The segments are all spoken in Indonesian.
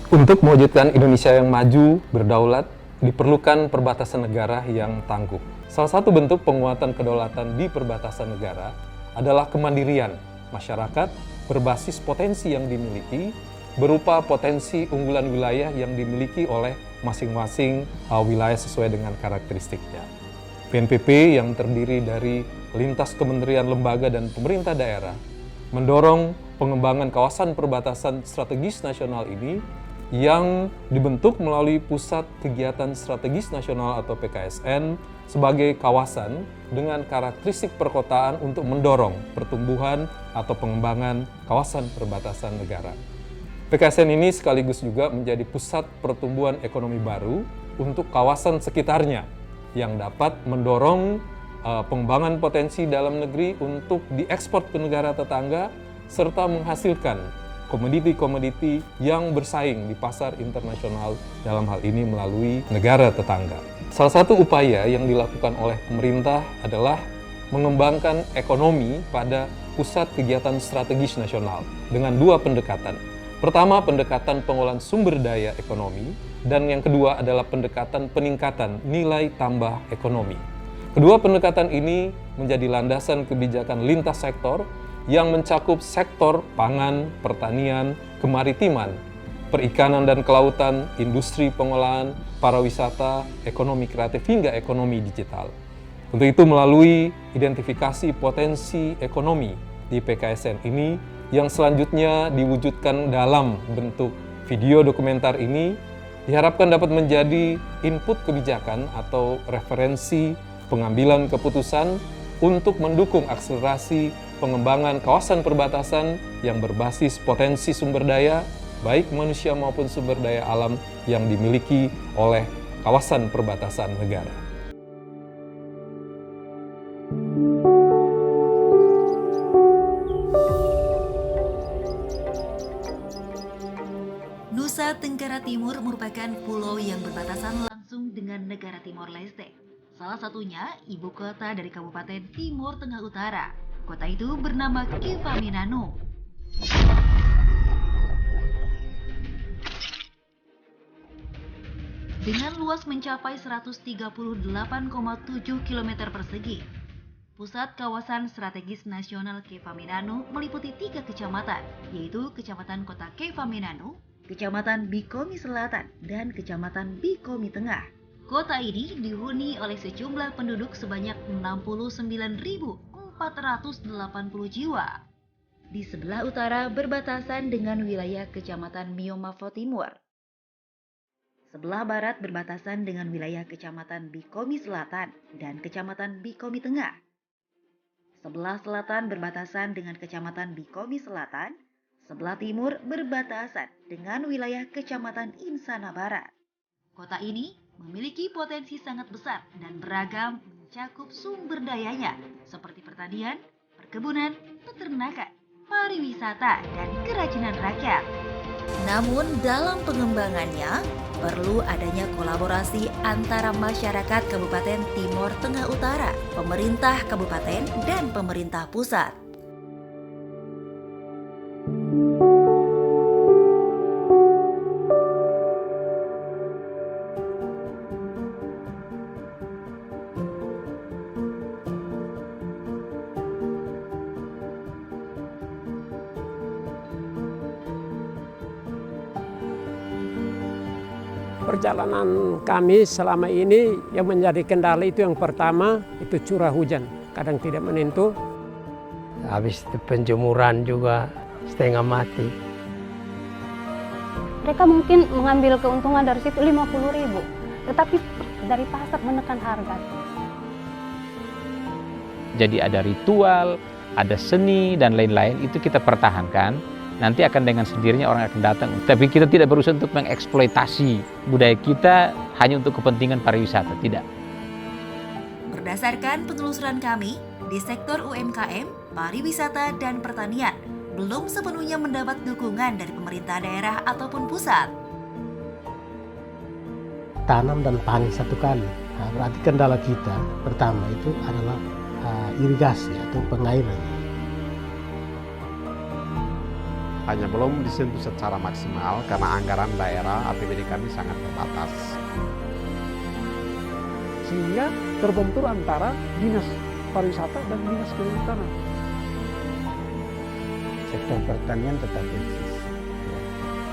Untuk mewujudkan Indonesia yang maju, berdaulat, diperlukan perbatasan negara yang tangguh. Salah satu bentuk penguatan kedaulatan di perbatasan negara adalah kemandirian masyarakat berbasis potensi yang dimiliki, berupa potensi unggulan wilayah yang dimiliki oleh masing-masing wilayah sesuai dengan karakteristiknya. BNPB yang terdiri dari lintas kementerian, lembaga, dan pemerintah daerah mendorong pengembangan kawasan perbatasan strategis nasional ini yang dibentuk melalui Pusat Kegiatan Strategis Nasional atau PKSN sebagai kawasan dengan karakteristik perkotaan untuk mendorong pertumbuhan atau pengembangan kawasan perbatasan negara. PKSN ini sekaligus juga menjadi pusat pertumbuhan ekonomi baru untuk kawasan sekitarnya yang dapat mendorong pengembangan potensi dalam negeri untuk diekspor ke negara tetangga serta menghasilkan komoditi-komoditi yang bersaing di pasar internasional, dalam hal ini melalui negara tetangga. Salah satu upaya yang dilakukan oleh pemerintah adalah mengembangkan ekonomi pada pusat kegiatan strategis nasional dengan dua pendekatan. Pertama, pendekatan pengolahan sumber daya ekonomi, dan yang kedua adalah pendekatan peningkatan nilai tambah ekonomi. Kedua pendekatan ini menjadi landasan kebijakan lintas sektor yang mencakup sektor pangan, pertanian, kemaritiman, perikanan dan kelautan, industri pengolahan, pariwisata, ekonomi kreatif, hingga ekonomi digital. Untuk itu melalui identifikasi potensi ekonomi di PKSN ini yang selanjutnya diwujudkan dalam bentuk video dokumenter ini diharapkan dapat menjadi input kebijakan atau referensi pengambilan keputusan untuk mendukung akselerasi pengembangan kawasan perbatasan yang berbasis potensi sumber daya, baik manusia maupun sumber daya alam yang dimiliki oleh kawasan perbatasan negara. Nusa Tenggara Timur merupakan pulau yang berbatasan langsung dengan negara Timor Leste. Salah satunya ibu kota dari Kabupaten Timur Tengah Utara. Kota itu bernama Kefamenanu. Dengan luas mencapai 138,7 km persegi, pusat kawasan strategis nasional Kefamenanu meliputi 3 kecamatan, yaitu Kecamatan Kota Kefamenanu, Kecamatan Bikomi Selatan, dan Kecamatan Bikomi Tengah. Kota ini dihuni oleh sejumlah penduduk sebanyak 69.480 jiwa. Di sebelah utara berbatasan dengan wilayah Kecamatan Miomavo Timur. Sebelah barat berbatasan dengan wilayah Kecamatan Bikomi Selatan dan Kecamatan Bikomi Tengah. Sebelah selatan berbatasan dengan Kecamatan Bikomi Selatan. Sebelah timur berbatasan dengan wilayah Kecamatan Insana Barat. Kota ini memiliki potensi sangat besar dan beragam mencakup sumber dayanya seperti pertanian, perkebunan, peternakan, pariwisata, dan kerajinan rakyat. Namun dalam pengembangannya perlu adanya kolaborasi antara masyarakat Kabupaten Timor Tengah Utara, pemerintah kabupaten, dan pemerintah pusat. Perjalanan kami selama ini yang menjadi kendala itu yang pertama itu curah hujan, kadang tidak menentu. Habis itu penjemuran juga setengah mati. Mereka mungkin mengambil keuntungan dari situ 50.000, tetapi dari pasar menekan harga. Jadi ada ritual, ada seni dan lain-lain, itu kita pertahankan. Nanti akan dengan sendirinya orang akan datang. Tapi kita tidak berusaha untuk mengeksploitasi budaya kita hanya untuk kepentingan pariwisata, tidak. Berdasarkan penelusuran kami, di sektor UMKM, pariwisata, dan pertanian belum sepenuhnya mendapat dukungan dari pemerintah daerah ataupun pusat. Tanam dan panen satu kali. Nah, berarti kendala kita pertama itu adalah irigasi atau pengairan. Hanya belum disentuh secara maksimal karena anggaran daerah APBD kami sangat terbatas. Sehingga terbentur antara dinas pariwisata dan dinas kehutanan. Sektor pertanian tetap eksis.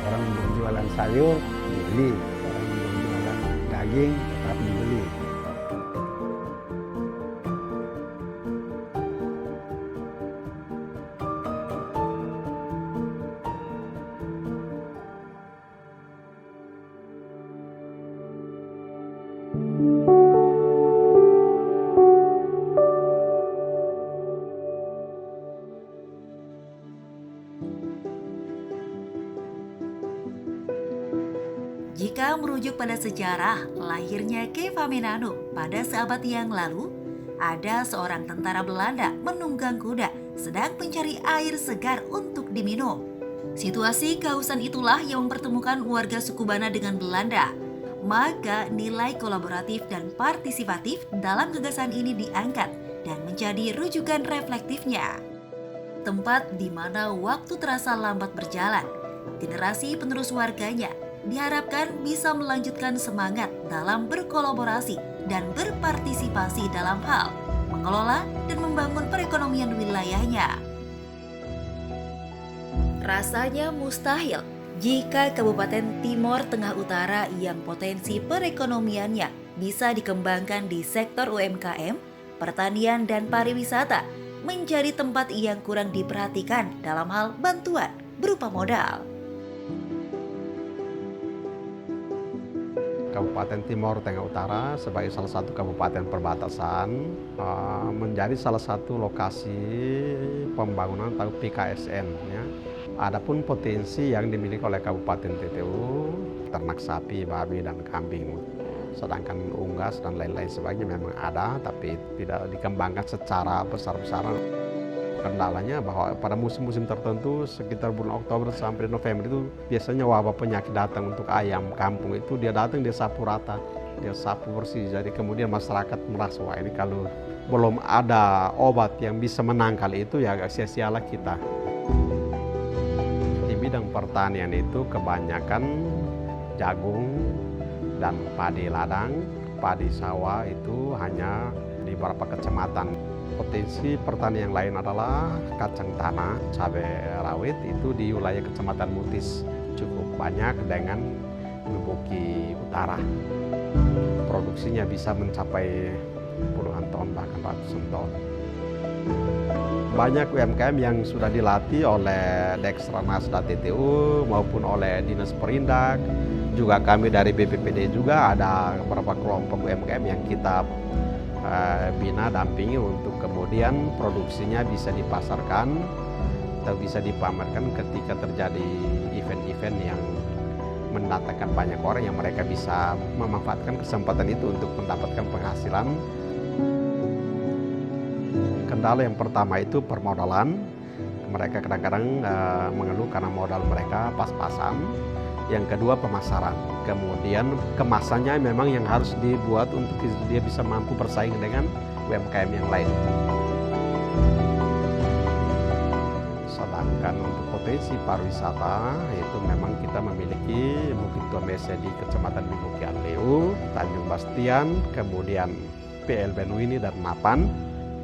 Orang berjualan sayur dibeli, orang berjualan daging tetap dibeli. Jika merujuk pada sejarah lahirnya Cave Amenanu pada seabad yang lalu, ada seorang tentara Belanda menunggang kuda sedang mencari air segar untuk diminum. Situasi kehausan itulah yang mempertemukan warga suku Bana dengan Belanda. Maka nilai kolaboratif dan partisipatif dalam gagasan ini diangkat dan menjadi rujukan reflektifnya. Tempat di mana waktu terasa lambat berjalan, generasi penerus warganya diharapkan bisa melanjutkan semangat dalam berkolaborasi dan berpartisipasi dalam hal mengelola dan membangun perekonomian wilayahnya. Rasanya mustahil jika Kabupaten Timor Tengah Utara yang potensi perekonomiannya bisa dikembangkan di sektor UMKM, pertanian dan pariwisata menjadi tempat yang kurang diperhatikan dalam hal bantuan berupa modal. Kabupaten Timor Tengah Utara sebagai salah satu kabupaten perbatasan menjadi salah satu lokasi pembangunan atau PKSN. Ya. Adapun potensi yang dimiliki oleh Kabupaten TTU, ternak sapi, babi, dan kambing. Sedangkan unggas dan lain-lain sebagainya memang ada, tapi tidak dikembangkan secara besar-besaran. Kendalanya bahwa pada musim-musim tertentu sekitar bulan Oktober sampai November itu biasanya wabah penyakit datang untuk ayam kampung itu dia datang dia sapu rata, dia sapu bersih. Jadi kemudian masyarakat merasa wah ini kalau belum ada obat yang bisa menangkal itu ya agak sia-sialah kita. Di bidang pertanian itu kebanyakan jagung dan padi ladang, padi sawah itu hanya di beberapa kecamatan. Potensi pertanian yang lain adalah kacang tanah, cabai rawit itu di wilayah Kecamatan Mutis cukup banyak dengan Lubuki Utara. Produksinya bisa mencapai puluhan ton bahkan ratusan ton. Banyak UMKM yang sudah dilatih oleh Deksranas dan TTU maupun oleh Dinas Perindak. Juga kami dari BPPD juga ada beberapa kelompok UMKM yang kita bina dampingi untuk kemudian produksinya bisa dipasarkan atau bisa dipamerkan ketika terjadi event-event yang mendatangkan banyak orang yang mereka bisa memanfaatkan kesempatan itu untuk mendapatkan penghasilan. Kendala yang pertama itu permodalan. Mereka kadang-kadang mengeluh karena modal mereka pas-pasan. Yang kedua pemasaran, kemudian kemasannya memang yang harus dibuat untuk dia bisa mampu bersaing dengan UMKM yang lain. Sedangkan untuk potensi pariwisata itu memang kita memiliki Bukit Tomese di Kecamatan Binuki Leu, Tanjung Bastian, kemudian PL Benuini dan Napan,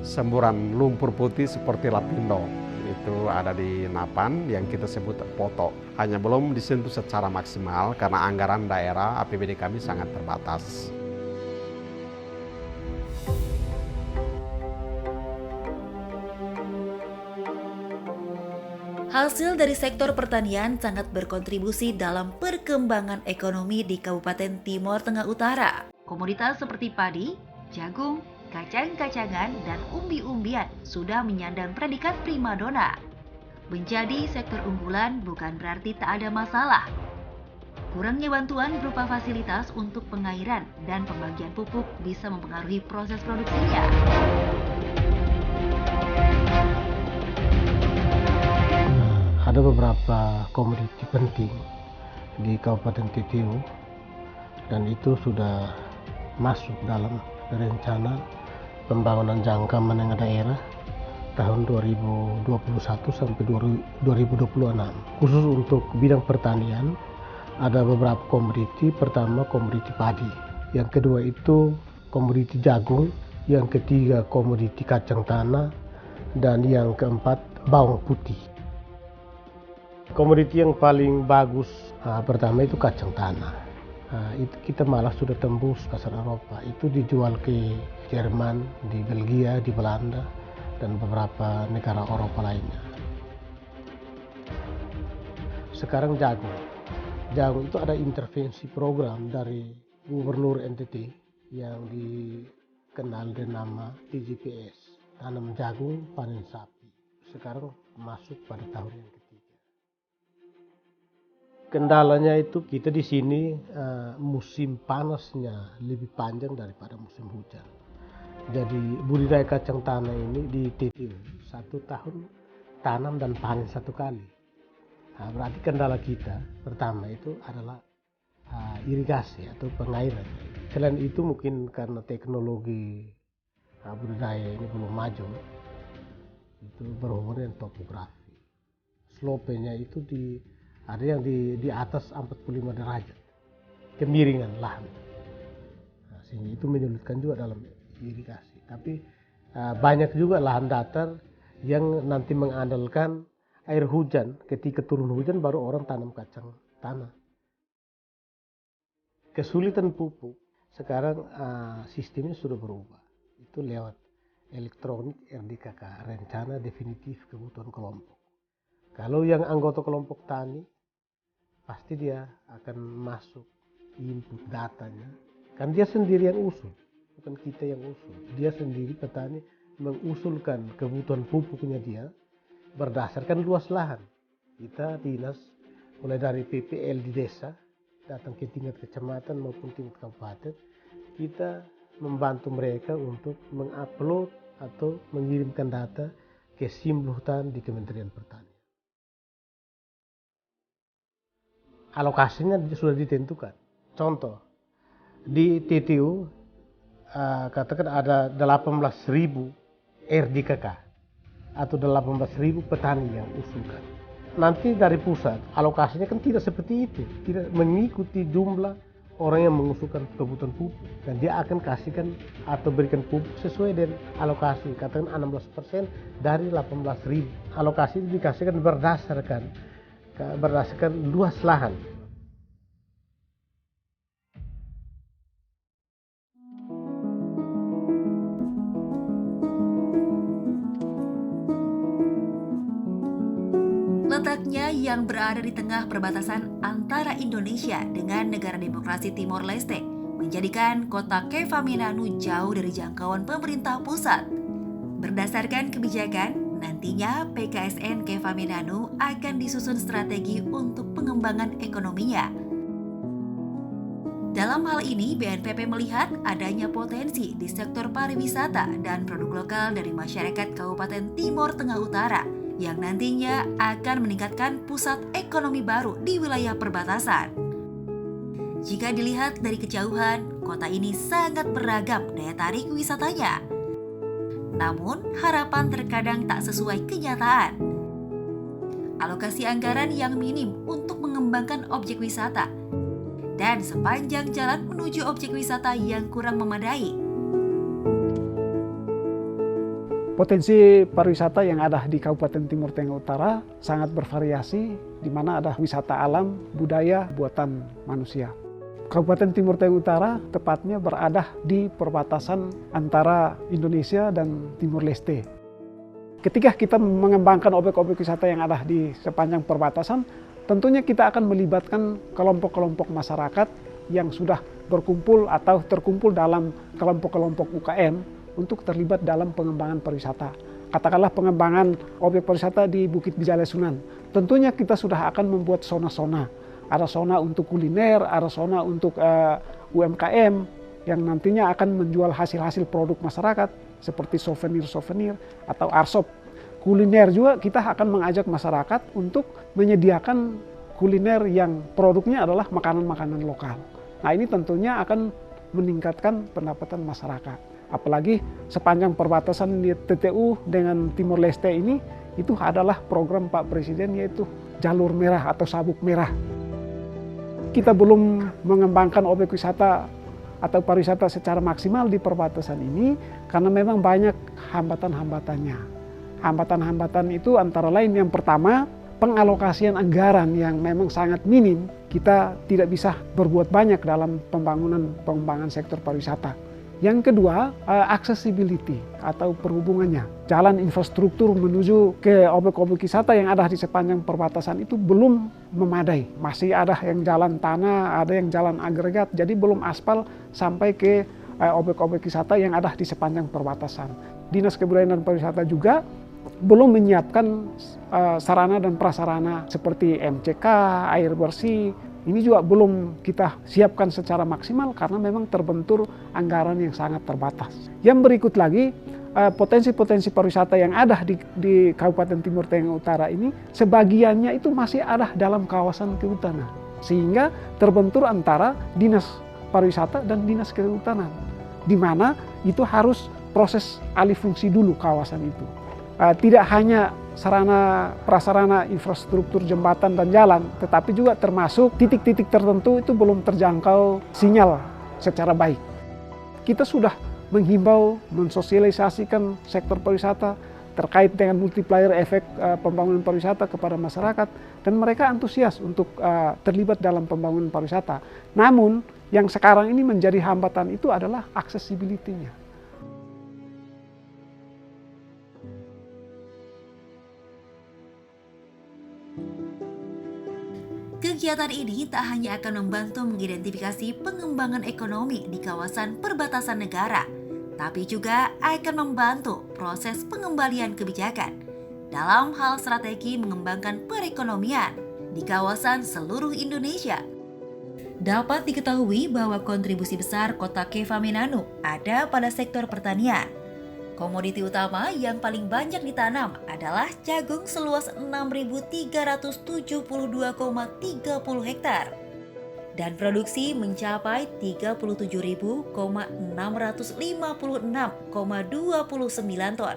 semburan lumpur putih seperti Lapindo. Itu ada di Napan yang kita sebut Poto. Hanya belum disentuh secara maksimal karena anggaran daerah APBD kami sangat terbatas. Hasil dari sektor pertanian sangat berkontribusi dalam perkembangan ekonomi di Kabupaten Timor Tengah Utara. Komoditas seperti padi, jagung, kacang-kacangan, dan umbi-umbian sudah menyandang predikat primadona. Menjadi sektor unggulan bukan berarti tak ada masalah. Kurangnya bantuan berupa fasilitas untuk pengairan dan pembagian pupuk bisa mempengaruhi proses produksinya. Ada beberapa komoditi penting di Kabupaten TTU dan itu sudah masuk dalam rencana pembangunan jangka menengah daerah tahun 2021 sampai 2026. Khusus untuk bidang pertanian ada beberapa komoditi. Pertama komoditi padi, yang kedua itu komoditi jagung, yang ketiga komoditi kacang tanah, dan yang keempat bawang putih. Komoditi yang paling bagus pertama itu kacang tanah. Itu kita malah sudah tembus pasar Eropa. Itu dijual ke Jerman, di Belgia, di Belanda, dan beberapa negara Eropa lainnya. Sekarang jagung. Jagung itu ada intervensi program dari Gubernur NTT yang dikenal dengan nama TJPS, tanam jagung panen sapi. Sekarang masuk pada tahun yang ketiga. Kendalanya itu kita di sini musim panasnya lebih panjang daripada musim hujan. Jadi budidaya kacang tanah ini di TTU 1 tahun tanam dan panen 1 kali. Berarti kendala kita pertama itu adalah irigasi atau pengairan. Selain itu mungkin karena teknologi budidaya ini belum maju, itu berhubungan dengan topografi. Slope-nya itu ada yang di atas 45 derajat, kemiringan lahan. Sehingga itu menyulitkan juga dalam irigasi. Tapi banyak juga lahan datar yang nanti mengandalkan air hujan. Ketika turun hujan baru orang tanam kacang tanah. Kesulitan pupuk sekarang sistemnya sudah berubah. Itu lewat elektronik RDKK, rencana definitif kebutuhan kelompok. Kalau yang anggota kelompok tani pasti dia akan masuk input datanya. Kan dia sendiri yang usul, bukan kita yang usul. Dia sendiri petani mengusulkan kebutuhan pupuknya dia berdasarkan luas lahan. Kita dinas mulai dari PPL di desa datang ke tingkat kecamatan maupun tingkat kabupaten, kita membantu mereka untuk mengupload atau mengirimkan data ke SIM Hutan di Kementerian Pertanian. Alokasinya sudah ditentukan. Contoh, di TTU katakan ada 18.000 RDKK atau 18.000 petani yang usulkan. Nanti dari pusat alokasinya kan tidak seperti itu, tidak mengikuti jumlah orang yang mengusulkan kebutuhan pupuk, dan dia akan kasihkan atau berikan pupuk sesuai dengan alokasi, katakan 16% dari 18.000. Alokasi itu dikasihkan berdasarkan luas lahan. Letaknya yang berada di tengah perbatasan antara Indonesia dengan negara demokrasi Timor Leste menjadikan kota Kefamenanu jauh dari jangkauan pemerintah pusat. Berdasarkan kebijakan, nantinya PKSN Kefamenanu akan disusun strategi untuk pengembangan ekonominya. Dalam hal ini, BNPB melihat adanya potensi di sektor pariwisata dan produk lokal dari masyarakat Kabupaten Timor Tengah Utara yang nantinya akan meningkatkan pusat ekonomi baru di wilayah perbatasan. Jika dilihat dari kejauhan, kota ini sangat beragam daya tarik wisatanya. Namun, harapan terkadang tak sesuai kenyataan. Alokasi anggaran yang minim untuk mengembangkan objek wisata, dan sepanjang jalan menuju objek wisata yang kurang memadai. Potensi pariwisata yang ada di Kabupaten Timor Tengah Utara sangat bervariasi, di mana ada wisata alam, budaya, buatan manusia. Kabupaten Timor Tengah Utara tepatnya berada di perbatasan antara Indonesia dan Timor Leste. Ketika kita mengembangkan objek-objek wisata yang ada di sepanjang perbatasan, tentunya kita akan melibatkan kelompok-kelompok masyarakat yang sudah berkumpul atau terkumpul dalam kelompok-kelompok UKM untuk terlibat dalam pengembangan pariwisata. Katakanlah pengembangan objek pariwisata di Bukit Bijale Sunan. Tentunya kita sudah akan membuat zona-zona. Ada zona untuk kuliner, ada zona untuk UMKM yang nantinya akan menjual hasil-hasil produk masyarakat seperti souvenir-souvenir atau arsop. Kuliner juga kita akan mengajak masyarakat untuk menyediakan kuliner yang produknya adalah makanan-makanan lokal. Nah, ini tentunya akan meningkatkan pendapatan masyarakat. Apalagi sepanjang perbatasan di TTU dengan Timor Leste ini, itu adalah program Pak Presiden, yaitu jalur merah atau sabuk merah. Kita belum mengembangkan objek wisata atau pariwisata secara maksimal di perbatasan ini karena memang banyak hambatan-hambatannya. Hambatan-hambatan itu antara lain yang pertama, pengalokasian anggaran yang memang sangat minim. Kita tidak bisa berbuat banyak dalam pengembangan sektor pariwisata. Yang kedua, accessibility atau perhubungannya. Jalan infrastruktur menuju ke objek-objek wisata yang ada di sepanjang perbatasan itu belum memadai. Masih ada yang jalan tanah, ada yang jalan agregat, jadi belum aspal sampai ke objek-objek wisata yang ada di sepanjang perbatasan. Dinas Kebudayaan dan Pariwisata juga belum menyiapkan sarana dan prasarana seperti MCK, air bersih. Ini juga belum kita siapkan secara maksimal karena memang terbentur anggaran yang sangat terbatas. Yang berikut lagi, potensi-potensi pariwisata yang ada di Kabupaten Timur Tengah Utara ini, sebagiannya itu masih ada dalam kawasan kehutanan. Sehingga terbentur antara dinas pariwisata dan dinas kehutanan. Di mana itu harus proses alih fungsi dulu kawasan itu. Tidak hanya sarana prasarana infrastruktur jembatan dan jalan, tetapi juga termasuk titik-titik tertentu itu belum terjangkau sinyal secara baik. Kita sudah menghimbau, mensosialisasikan sektor pariwisata terkait dengan multiplier efek pembangunan pariwisata kepada masyarakat, dan mereka antusias untuk terlibat dalam pembangunan pariwisata. Namun yang sekarang ini menjadi hambatan itu adalah aksesibilitinya. Kegiatan ini tak hanya akan membantu mengidentifikasi pengembangan ekonomi di kawasan perbatasan negara, tapi juga akan membantu proses pengembalian kebijakan dalam hal strategi mengembangkan perekonomian di kawasan seluruh Indonesia. Dapat diketahui bahwa kontribusi besar kota Keva Menanu ada pada sektor pertanian. Komoditi utama yang paling banyak ditanam adalah jagung seluas 6.372,30 hektar dan produksi mencapai 37.656,29 ton.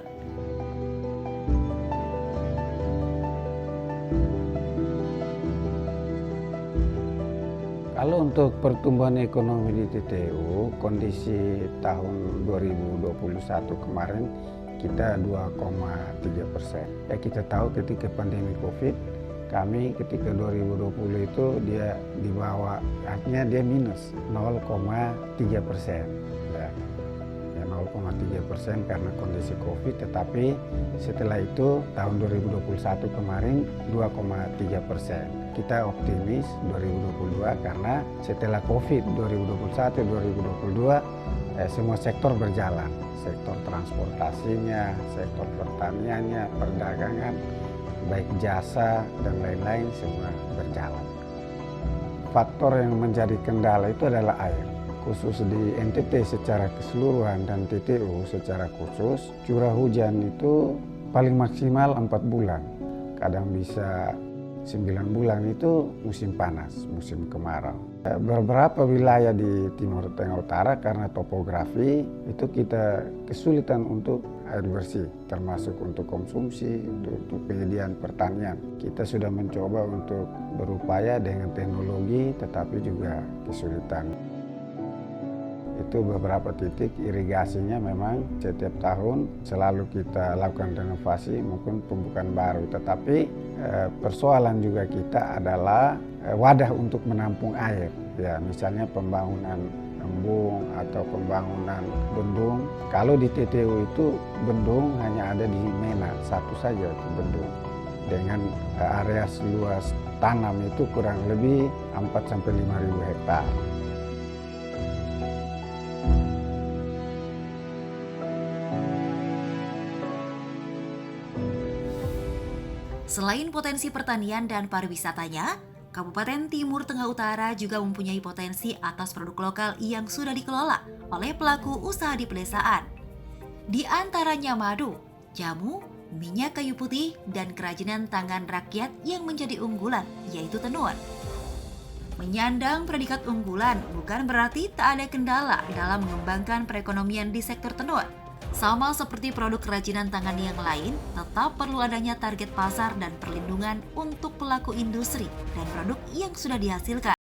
Kalau untuk pertumbuhan ekonomi di TTU, kondisi tahun 2021 kemarin kita 2,3%. Ya, kita tahu ketika pandemi COVID, kami ketika 2020 itu dia di bawah, artinya dia minus 0,3%. Ya, 0,3% karena kondisi COVID, tetapi setelah itu tahun 2021 kemarin 2,3%. Kita optimis 2022 karena setelah COVID 2021-2022 semua sektor berjalan. Sektor transportasinya, sektor pertaniannya, perdagangan, baik jasa dan lain-lain semua berjalan. Faktor yang menjadi kendala itu adalah air. Khusus di NTT secara keseluruhan dan TTU secara khusus, curah hujan itu paling maksimal 4 bulan. Kadang bisa 9 bulan itu musim panas, musim kemarau. Beberapa wilayah di Timur Tengah Utara karena topografi itu kita kesulitan untuk air bersih, termasuk untuk konsumsi, untuk penyediaan pertanian. Kita sudah mencoba untuk berupaya dengan teknologi, tetapi juga kesulitan. Itu beberapa titik irigasinya memang setiap tahun selalu kita lakukan renovasi maupun pembukaan baru. Tetapi persoalan juga kita adalah wadah untuk menampung air. Ya, misalnya pembangunan embung atau pembangunan bendung. Kalau di TTU itu bendung hanya ada di Mena, satu saja itu bendung. Dengan area luas tanam itu kurang lebih 4-5 ribu hektar. Selain potensi pertanian dan pariwisatanya, Kabupaten Timur Tengah Utara juga mempunyai potensi atas produk lokal yang sudah dikelola oleh pelaku usaha di pedesaan. Di antaranya madu, jamu, minyak kayu putih, dan kerajinan tangan rakyat yang menjadi unggulan, yaitu tenun. Menyandang predikat unggulan bukan berarti tak ada kendala dalam mengembangkan perekonomian di sektor tenun. Sama seperti produk kerajinan tangan yang lain, tetap perlu adanya target pasar dan perlindungan untuk pelaku industri dan produk yang sudah dihasilkan.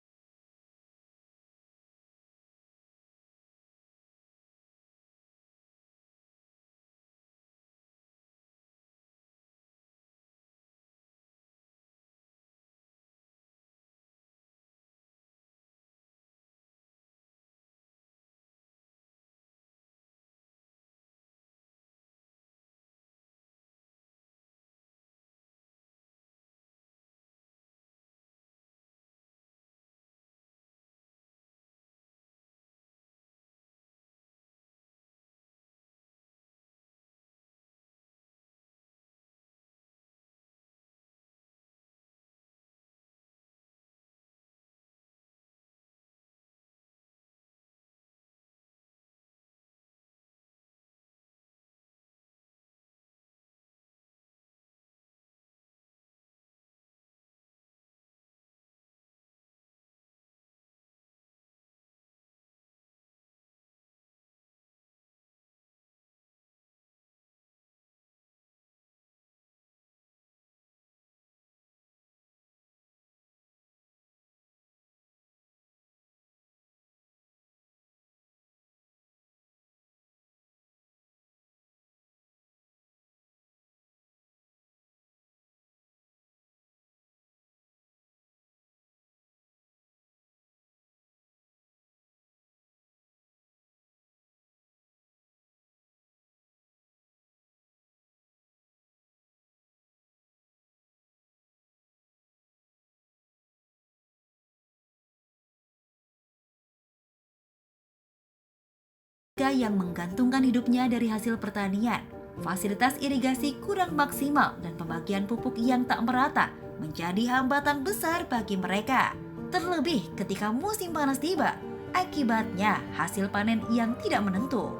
Yang menggantungkan hidupnya dari hasil pertanian, fasilitas irigasi kurang maksimal dan pembagian pupuk yang tak merata menjadi hambatan besar bagi mereka. Terlebih ketika musim panas tiba, akibatnya hasil panen yang tidak menentu.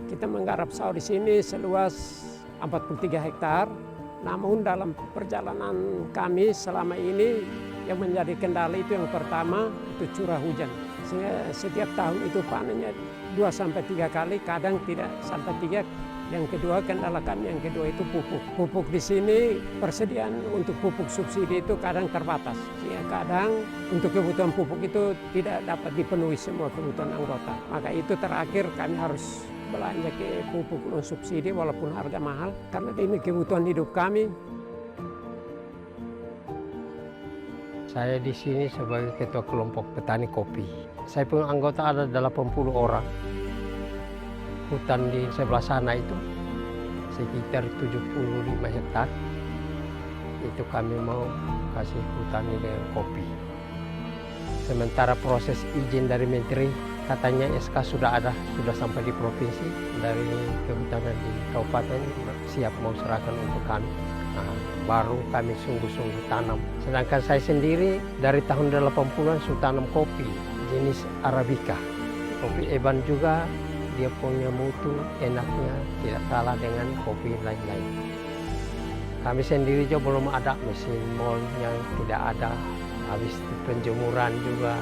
Kita menggarap sawah di sini seluas 43 hektar. Namun dalam perjalanan kami selama ini yang menjadi kendala itu yang pertama itu curah hujan. Sehingga setiap tahun itu panennya 2-3 kali, kadang tidak sampai 3. Yang kedua kendala kami yang kedua itu pupuk. Pupuk di sini persediaan untuk pupuk subsidi itu kadang terbatas. Sehingga kadang untuk kebutuhan pupuk itu tidak dapat dipenuhi semua kebutuhan anggota. Maka itu terakhir kami harus belanja ke pupuk non subsidi walaupun harga mahal karena ini kebutuhan hidup kami. Saya di sini sebagai ketua kelompok petani kopi. Saya pun anggota ada 80 orang. Hutan di sebelah sana itu sekitar 75 hektar. Itu kami mau kasih hutan ini dengan kopi. Sementara proses izin dari Menteri, katanya SK sudah ada, sudah sampai di provinsi. Dari kehutanan di kabupaten siap mau serahkan untuk kami. Nah, baru kami sungguh-sungguh tanam. Sedangkan saya sendiri dari tahun 80-an sudah tanam kopi jenis Arabica. Kopi Eban juga dia punya mutu, enaknya tidak kalah dengan kopi lain-lain. Kami sendiri juga belum ada mesin mol yang tidak ada. Habis penjemuran juga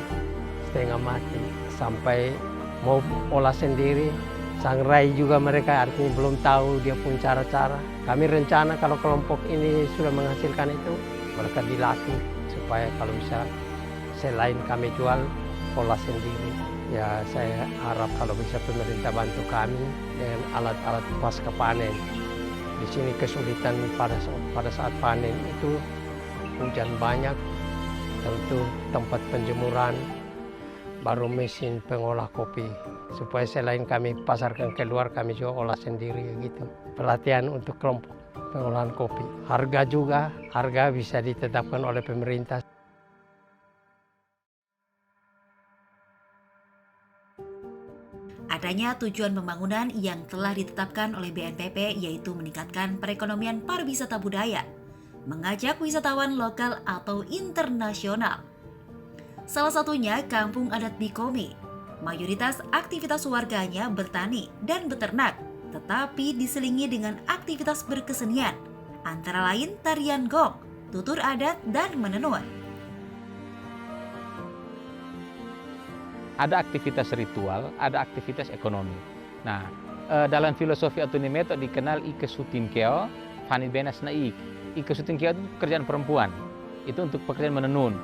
setengah mati. Sampai mau olah sendiri, sangrai juga mereka artinya belum tahu dia pun cara-cara. Kami rencana kalau kelompok ini sudah menghasilkan itu, mereka dilatih supaya kalau bisa selain kami jual, olah sendiri. Ya saya harap kalau bisa pemerintah bantu kami dengan alat-alat pasca panen. Di sini kesulitan pada saat panen itu hujan banyak, tentu tempat penjemuran, baru mesin pengolah kopi. Supaya selain kami pasarkan keluar, kami juga olah sendiri gitu. Pelatihan untuk kelompok pengolahan kopi. Harga juga, harga bisa ditetapkan oleh pemerintah. Adanya tujuan pembangunan yang telah ditetapkan oleh BNPB yaitu meningkatkan perekonomian pariwisata budaya, mengajak wisatawan lokal atau internasional. Salah satunya Kampung Adat Bikomi. Mayoritas aktivitas warganya bertani dan beternak, tetapi diselingi dengan aktivitas berkesenian, antara lain tarian gong, tutur adat, dan menenun. Ada aktivitas ritual, ada aktivitas ekonomi. Nah, dalam filosofi autonomi itu dikenal ike sutinkeo, fani benas naik. Ike sutinkeo itu pekerjaan perempuan, itu untuk pekerjaan menenun.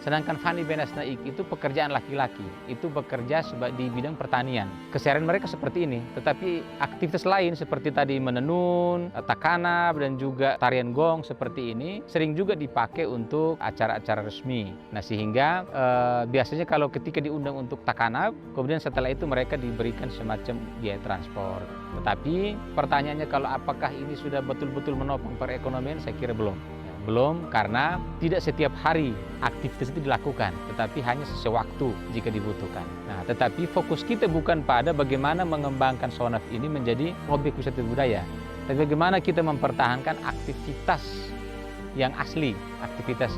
Sedangkan fani benas naik itu pekerjaan laki-laki, itu bekerja di bidang pertanian. Keseharian mereka seperti ini, tetapi aktivitas lain seperti tadi menenun, takanab, dan juga tarian gong seperti ini sering juga dipakai untuk acara-acara resmi. Nah, sehingga biasanya kalau ketika diundang untuk takanab, kemudian setelah itu mereka diberikan semacam biaya transport. Tetapi pertanyaannya kalau apakah ini sudah betul-betul menopang perekonomian, saya kira belum. Belum, karena tidak setiap hari aktivitas itu dilakukan, tetapi hanya sewaktu jika dibutuhkan. Nah, tetapi fokus kita bukan pada bagaimana mengembangkan Sonaf ini menjadi objek wisata budaya, tapi bagaimana kita mempertahankan aktivitas yang asli, aktivitas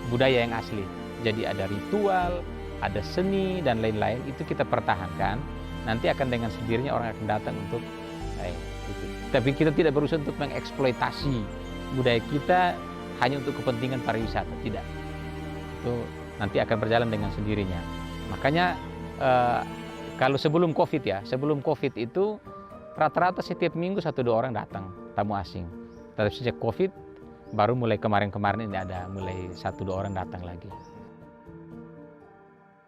budaya yang asli. Jadi ada ritual, ada seni, dan lain-lain, itu kita pertahankan. Nanti akan dengan sendirinya orang akan datang untuk itu. Tapi kita tidak berusaha untuk mengeksploitasi budaya kita hanya untuk kepentingan pariwisata, tidak. Itu nanti akan berjalan dengan sendirinya. Makanya kalau sebelum COVID itu rata-rata setiap minggu 1-2 orang datang tamu asing. Tapi sejak COVID baru mulai kemarin-kemarin ini ada mulai 1-2 orang datang lagi.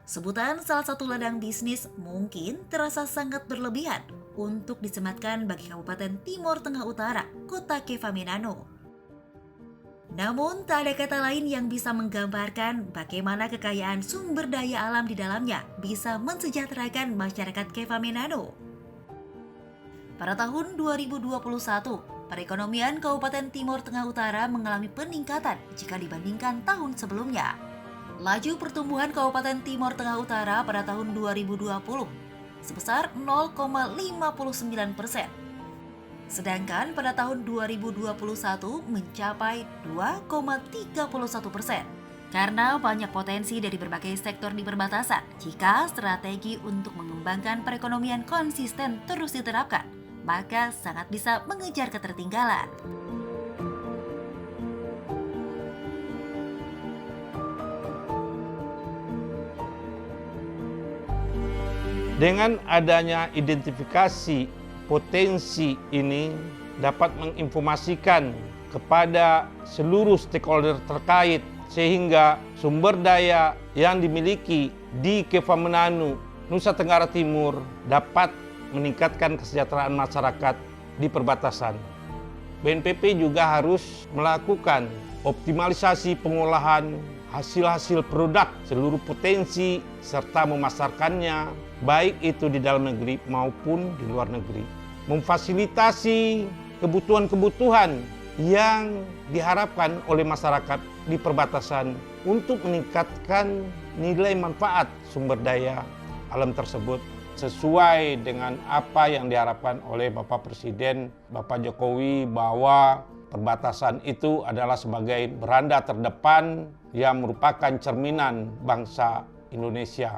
Sebutan salah satu ladang bisnis mungkin terasa sangat berlebihan untuk disematkan bagi Kabupaten Timur Tengah Utara, Kota Kefamenanu. Namun, tak ada kata lain yang bisa menggambarkan bagaimana kekayaan sumber daya alam di dalamnya bisa mensejahterakan masyarakat Kefamenanu. Pada tahun 2021, perekonomian Kabupaten Timur Tengah Utara mengalami peningkatan jika dibandingkan tahun sebelumnya. Laju pertumbuhan Kabupaten Timur Tengah Utara pada tahun 2020 sebesar 0,59%. Sedangkan pada tahun 2021 mencapai 2,31%. Karena banyak potensi dari berbagai sektor di perbatasan, jika strategi untuk mengembangkan perekonomian konsisten terus diterapkan, maka sangat bisa mengejar ketertinggalan. Dengan adanya identifikasi potensi ini dapat menginformasikan kepada seluruh stakeholder terkait sehingga sumber daya yang dimiliki di Kefamenanu, Nusa Tenggara Timur dapat meningkatkan kesejahteraan masyarakat di perbatasan. BNPP juga harus melakukan optimalisasi pengolahan hasil-hasil produk seluruh potensi serta memasarkannya baik itu di dalam negeri maupun di luar negeri. Memfasilitasi kebutuhan-kebutuhan yang diharapkan oleh masyarakat di perbatasan untuk meningkatkan nilai manfaat sumber daya alam tersebut sesuai dengan apa yang diharapkan oleh Bapak Presiden, Bapak Jokowi, bahwa perbatasan itu adalah sebagai beranda terdepan yang merupakan cerminan bangsa Indonesia.